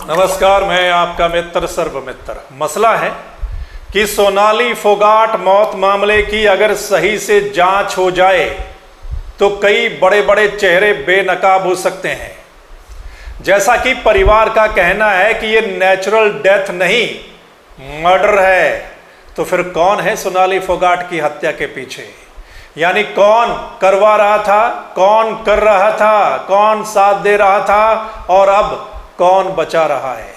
नमस्कार, मैं आपका मित्र सर्वमित्र। मसला है कि सोनाली फोगाट मौत मामले की अगर सही से जांच हो जाए तो कई बड़े बड़े चेहरे बेनकाब हो सकते हैं। जैसा कि परिवार का कहना है कि ये नेचुरल डेथ नहीं, मर्डर है। तो फिर कौन है सोनाली फोगाट की हत्या के पीछे? यानी कौन करवा रहा था, कौन कर रहा था, कौन साथ दे रहा था और अब कौन बचा रहा है?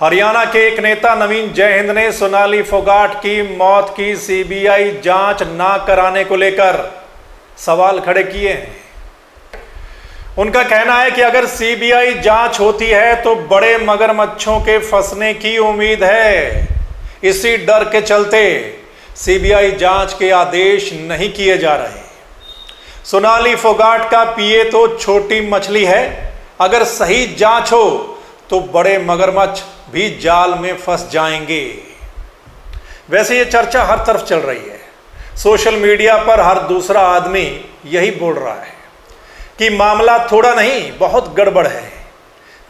हरियाणा के एक नेता नवीन जयहिंद ने सोनाली फोगाट की मौत की सीबीआई जांच ना कराने को लेकर सवाल खड़े किए हैं। उनका कहना है कि अगर सीबीआई जांच होती है तो बड़े मगरमच्छों के फंसने की उम्मीद है। इसी डर के चलते सीबीआई जांच के आदेश नहीं किए जा रहे। सोनाली फोगाट का पीए तो छोटी मछली है, अगर सही जांच हो तो बड़े मगरमच्छ भी जाल में फंस जाएंगे। वैसे ये चर्चा हर तरफ चल रही है। सोशल मीडिया पर हर दूसरा आदमी यही बोल रहा है कि मामला थोड़ा नहीं, बहुत गड़बड़ है।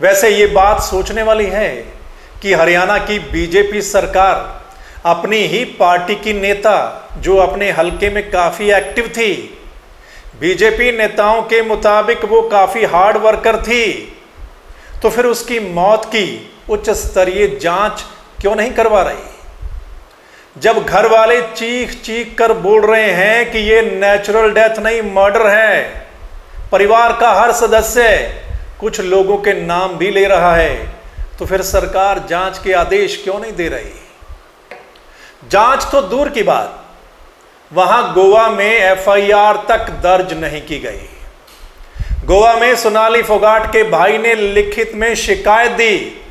वैसे ये बात सोचने वाली है कि हरियाणा की बीजेपी सरकार अपनी ही पार्टी की नेता, जो अपने हलके में काफ़ी एक्टिव थी, बीजेपी नेताओं के मुताबिक वो काफ़ी हार्ड वर्कर थी, तो फिर उसकी मौत की उच्च स्तरीय जांच क्यों नहीं करवा रही? जब घर वाले चीख चीख कर बोल रहे हैं कि ये नेचुरल डेथ नहीं, मर्डर है, परिवार का हर सदस्य कुछ लोगों के नाम भी ले रहा है, तो फिर सरकार जांच के आदेश क्यों नहीं दे रही? जांच तो दूर की बात, वहां गोवा में एफआईआर तक दर्ज नहीं की गई। गोवा में सोनाली फोगाट के भाई ने लिखित में शिकायत दी,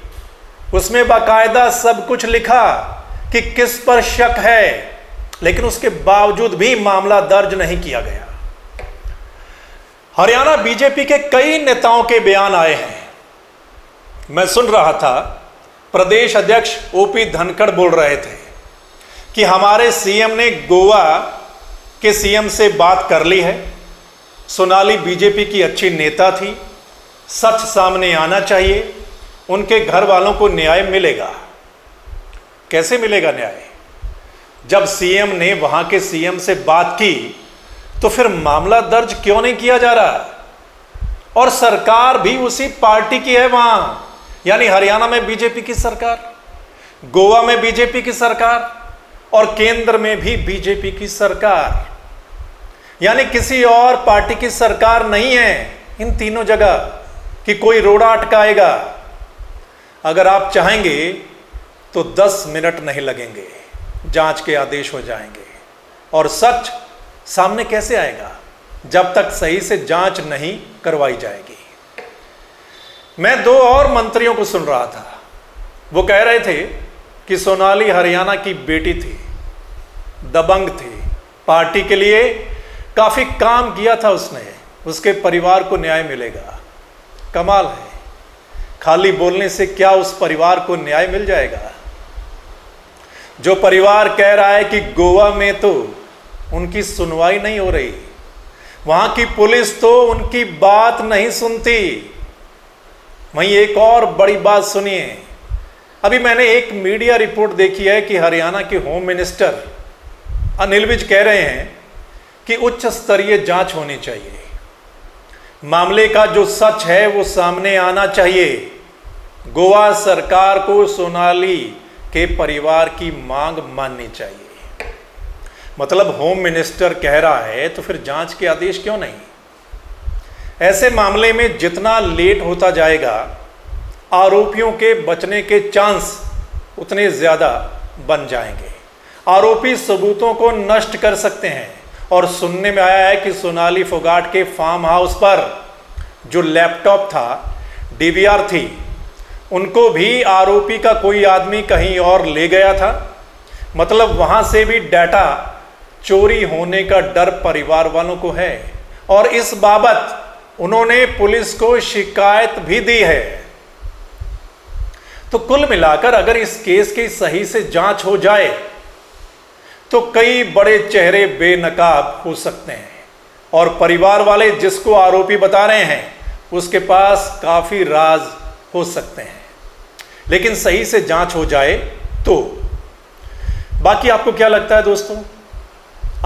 उसमें बाकायदा सब कुछ लिखा कि किस पर शक है, लेकिन उसके बावजूद भी मामला दर्ज नहीं किया गया। हरियाणा बीजेपी के कई नेताओं के बयान आए हैं। मैं सुन रहा था, प्रदेश अध्यक्ष ओपी धनखड़ बोल रहे थे कि हमारे सीएम ने गोवा के सीएम से बात कर ली है, सोनाली बीजेपी की अच्छी नेता थी, सच सामने आना चाहिए, उनके घर वालों को न्याय मिलेगा। कैसे मिलेगा न्याय? जब सीएम ने वहां के सीएम से बात की तो फिर मामला दर्ज क्यों नहीं किया जा रहा? और सरकार भी उसी पार्टी की है वहां, यानी हरियाणा में बीजेपी की सरकार, गोवा में बीजेपी की सरकार और केंद्र में भी बीजेपी की सरकार, यानी किसी और पार्टी की सरकार नहीं है इन तीनों जगह कि कोई रोड़ा अटकाएगा। अगर आप चाहेंगे तो 10 मिनट नहीं लगेंगे, जांच के आदेश हो जाएंगे। और सच सामने कैसे आएगा जब तक सही से जांच नहीं करवाई जाएगी? मैं 2 और मंत्रियों को सुन रहा था, वो कह रहे थे कि सोनाली हरियाणा की बेटी थी, दबंग थी, पार्टी के लिए काफ़ी काम किया था उसने, उसके परिवार को न्याय मिलेगा। कमाल है, खाली बोलने से क्या उस परिवार को न्याय मिल जाएगा? जो परिवार कह रहा है कि गोवा में तो उनकी सुनवाई नहीं हो रही, वहाँ की पुलिस तो उनकी बात नहीं सुनती। वहीं एक और बड़ी बात सुनिए, अभी मैंने एक मीडिया रिपोर्ट देखी है कि हरियाणा के होम मिनिस्टर अनिल विज कह रहे हैं कि उच्च स्तरीय जांच होनी चाहिए, मामले का जो सच है वो सामने आना चाहिए। गोवा सरकार को सोनाली के परिवार की मांग माननी चाहिए। मतलब होम मिनिस्टर कह रहा है तो फिर जांच के आदेश क्यों नहीं? ऐसे मामले में जितना लेट होता जाएगा, आरोपियों के बचने के चांस उतने ज़्यादा बन जाएंगे। आरोपी सबूतों को नष्ट कर सकते हैं। और सुनने में आया है कि सोनाली फोगाट के फार्म हाउस पर जो लैपटॉप था, डीवीआर थी, उनको भी आरोपी का कोई आदमी कहीं और ले गया था। मतलब वहाँ से भी डाटा चोरी होने का डर परिवार वालों को है और इस बाबत उन्होंने पुलिस को शिकायत भी दी है। तो कुल मिलाकर अगर इस केस की सही से जांच हो जाए तो कई बड़े चेहरे बेनकाब हो सकते हैं और परिवार वाले जिसको आरोपी बता रहे हैं उसके पास काफ़ी राज हो सकते हैं। लेकिन सही से जांच हो जाए तो। बाकी आपको क्या लगता है दोस्तों?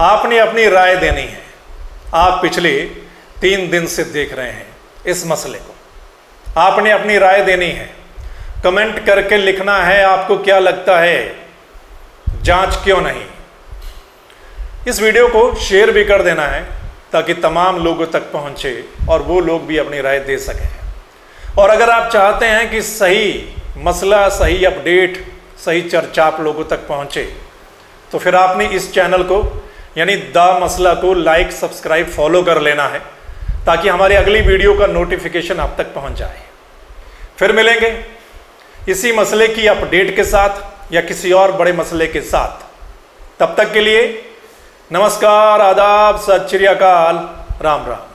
आपने अपनी राय देनी है। आप पिछले 3 दिन से देख रहे हैं इस मसले को, आपने अपनी राय देनी है। कमेंट करके लिखना है आपको क्या लगता है, जांच क्यों नहीं। इस वीडियो को शेयर भी कर देना है ताकि तमाम लोगों तक पहुंचे और वो लोग भी अपनी राय दे सकें। और अगर आप चाहते हैं कि सही मसला, सही अपडेट, सही चर्चा आप लोगों तक पहुंचे, तो फिर आपने इस चैनल को यानी द मसला को लाइक, सब्सक्राइब, फॉलो कर लेना है ताकि हमारी अगली वीडियो का नोटिफिकेशन आप तक पहुंच जाए। फिर मिलेंगे इसी मसले की अपडेट के साथ या किसी और बड़े मसले के साथ। तब तक के लिए नमस्कार, आदाब, सत श्री अकाल, राम राम।